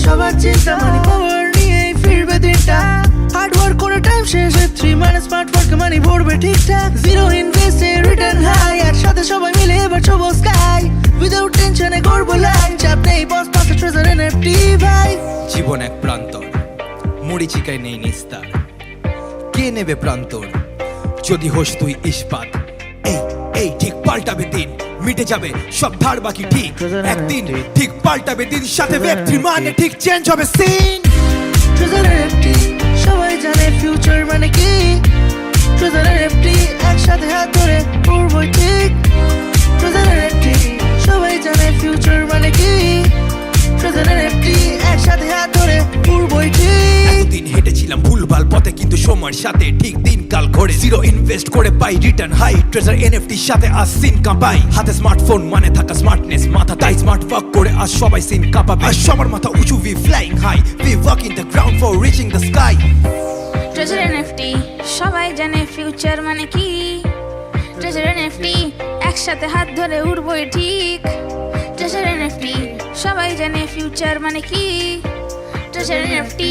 সবার চিন্তা মানি পাওয়ার নিয়েই ফিরবে দিনটা হার্ড ওয়ার্ক করে টাইম শেষে 3 মানে স্মার্ট ওয়ার্ক মানি ভরবে ঠিকঠাক জিরো ইনভেস্টে রিটার্ন হাই একসাথে সবাই মিলে এবার ছবো স্কাই উইদাউট টেনশনে করবো লাইন চাপ নেই বস পাশে ট্রেজার এনএফটি ভাই জীবন এক প্রান্তর মরিচিকায় নেই নিস্তার কে নেবে প্রান্তর যদি হোস তুই ইস্পাত এই এই ঠিক পাল্টাবে দিন মিটে যাবে সব ধার বাকি ঠিক একদিন ঠিক পাল্টাবে দিন সাথে ওয়েব 3 মানে ঠিক চেঞ্জ হবে সিন ট্রেজার এনএফটি সবাই জানে ফিউচার মানে কি ট্রেজার এনএফটি একসাথে হাত ধরে উড়বই ঠিক ট্রেজার এনএফটি সবাই জানে ফিউচার মানে কি ট্রেজার এনএফটি একসাথে হাত ধরে উড়বই ঠিক দিন হেঁটেছিলাম ভুলভাল পথে কিন্তু সময়ের সাথে ঠিক দিন কাল ঘরে জিরো ইনভেস্ট করে পাই রিটার্ন হাই ট্রেজার এনএফটির সাথে আজ সিন কাঁপাই হাতে স্মার্টফোন মানে থাকা স্মার্টনেস মাথা তাই স্মার্ট ওয়ার্ক করে আজ সবাই সিন কাঁপাবে আর সবার মাথা উঁচু we flying high we walk in the ground for reaching the sky treasure NFT সবাই জানে ফিউচার মানে কি ট্রেজার এনএফটি একসাথে হাত ধরে উড়বই ঠিক ট্রেজার এনএফটি সবাই জানে ফিউচার মানে কি ট্রেজার এনএফটি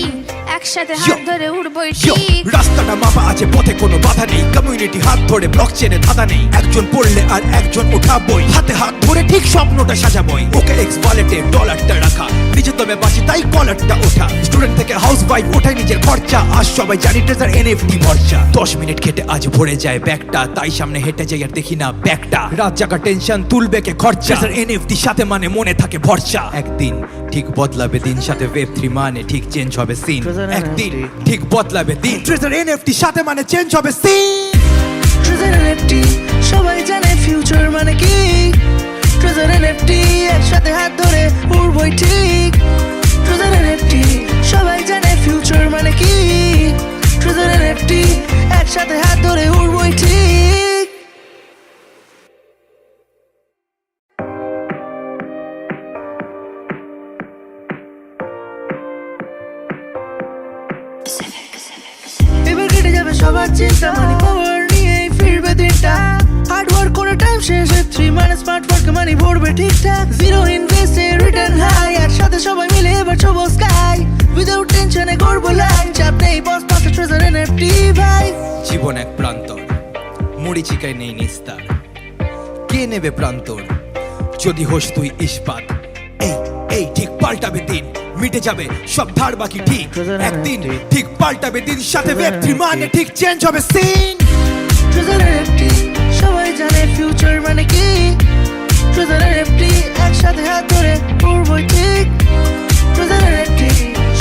একসাথে হাত ধরে উড়বই ঠিক রাস্তাটা মাপা আছে পথে কোনো বাধা নেই কমিউনিটি হাত ধরে ব্লক চেনে ধাঁধা নেই একজন পড়লে আর একজন উঠাবই হাতে হাত ধরে ঠিক স্বপ্নটা সাজাবই ওকে এক্স ওয়ালেটে ডলারটা রাখা নিজের দমে বাঁচি তাই কলারটা ওঠা স্টুডেন্ট থেকে হাউস ওয়াইফ ওঠাই নিজের খরচা আজ সবাই জানি ট্রেজার এনএফটি ভরসা 10 মিনিট খেটে আজ ভরে যায় ব্যাগটা তাই সামনে হেঁটে যাই আর দেখি না ব্যাগটা রাত জাগা টেনশন তুলবে কে খরচা ট্রেজার এনএফটি সাথে মানে মনে থাকে ভরসা একদিন ঠিক বদলাবে দিন সাথে ওয়েব 3 মানে ঠিক চেঞ্জ হবে সিন একদিন ঠিক বদলাবে দিন ট্রেজার এনএফটি সাথে মানে চেঞ্জ হবে সিন ট্রেজার এনএফটি সবাই জানে ফিউচার মানে কি ট্রেজার এনএফটি একসাথে হাত ধরে উড়বই ঠিক ট্রেজার এনএফটি সবাই জানে ফিউচার মানে কি ট্রেজার এনএফটি একসাথে হাত ধরে উড়বই ঠিক এবার কেটে যাবে সবার চিন্তা মানি পাওয়ার নিয়েই ফিরবে দিনটা হার্ড ওয়ার্ক করে টাইম শেষে 3 মানে স্মার্ট ওয়ার্ক মানি ভরবে ঠিকঠাক জিরো ইনভেস্টে রিটার্ন হাই একসাথে সবাই মিলে এবার ছবো স্কাই উইদাউট টেনশনে করবো লাইন চাপ নেই বস পাশে ট্রেজার এনএফটি ভাই জীবন এক প্রান্তর মরিচিকায় নেই নিস্তার কে নেবে প্রান্তর যদি হোস তুই ইস্পাত এই এই ঠিক পাল্টাবে দিন মিটে যাবে সব ধার বাকি ঠিক একদিন ঠিক পাল্টাবে দিন সাথে ওয়েব 3 মানে ঠিক চেঞ্জ হবে সিন ট্রেজার এনএফটি সবাই জানে ফিউচার মানে কি ট্রেজার এনএফটি একসাথে হাত ধরে উড়বই ঠিক ট্রেজার এনএফটি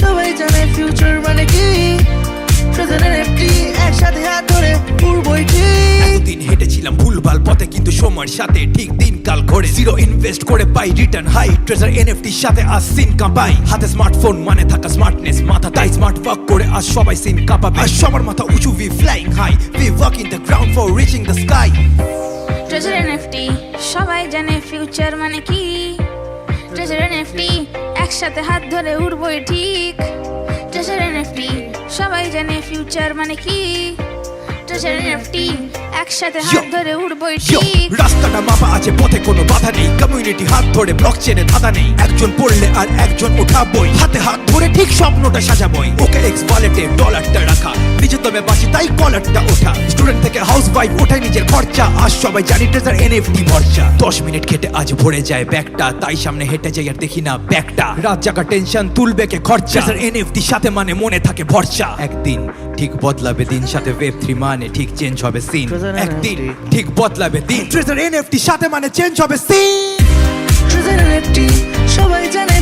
সবাই জানে ফিউচার মানে কি ট্রেজার এনএফটি একসাথে হাত ধরে উড়বই ঠিক দিন হেঁটেছিলাম ভুলভাল পথে কিন্তু সময়ের সাথে ঠিক দিন কাল ঘরে জিরো ইনভেস্ট করে পাই রিটার্ন হাই ট্রেজার এনএফটির সাথে আজ সিন কাঁপাই হাতে স্মার্টফোন মানে থাকা স্মার্টনেস মাথা তাই স্মার্ট ওয়ার্ক করে আজ সবাই সিন কাঁপাবে আর সবার মাথা উঁচু we flying high we walk in the ground for reaching the sky treasure NFT সবাই জানে ফিউচার মানে কি ট্রেজার এনএফটি একসাথে হাত ধরে উড়বই ঠিক ট্রেজার এনএফটি সবাই জানে ফিউচার মানে কি ট্রেজার এনএফটি একসাথে হাত ধরে উড়বই ঠিক রাস্তাটা মাপা আছে পথে কোনো বাধা নেই কমিউনিটি হাত ধরে ব্লক চেনে ধাঁধা নেই একজন পড়লে আর একজন উঠাবই হাতে হাত ধরে ঠিক স্বপ্নটা সাজাবই ওকে এক্স ওয়ালেটে ডলারটা রাখা নিজের দমে বাঁচি তাই কলারটা ওঠা স্টুডেন্ট থেকে হাউস ওয়াইফ ওঠাই নিজের খরচা আজ সবাই জানি ট্রেজার এনএফটি ভরসা 10 মিনিট খেটে আজ ভরে যায় ব্যাগটা তাই সামনে হেঁটে যাই আর দেখি না ব্যাগটা রাত জাগা টেনশন তুলবে কে খরচা ট্রেজার এনএফটি সাথে মানে মনে থাকে ভরসা একদিন ঠিক বদলাবে দিন সাথে ওয়েব 3 মানে ঠিক চেঞ্জ হবে সিন একদিন ঠিক বদলাবে দিন ট্রেজার এনএফটি সাথে মানে চেঞ্জ হবে সিন ট্রেজার এনএফটি সবাই জানে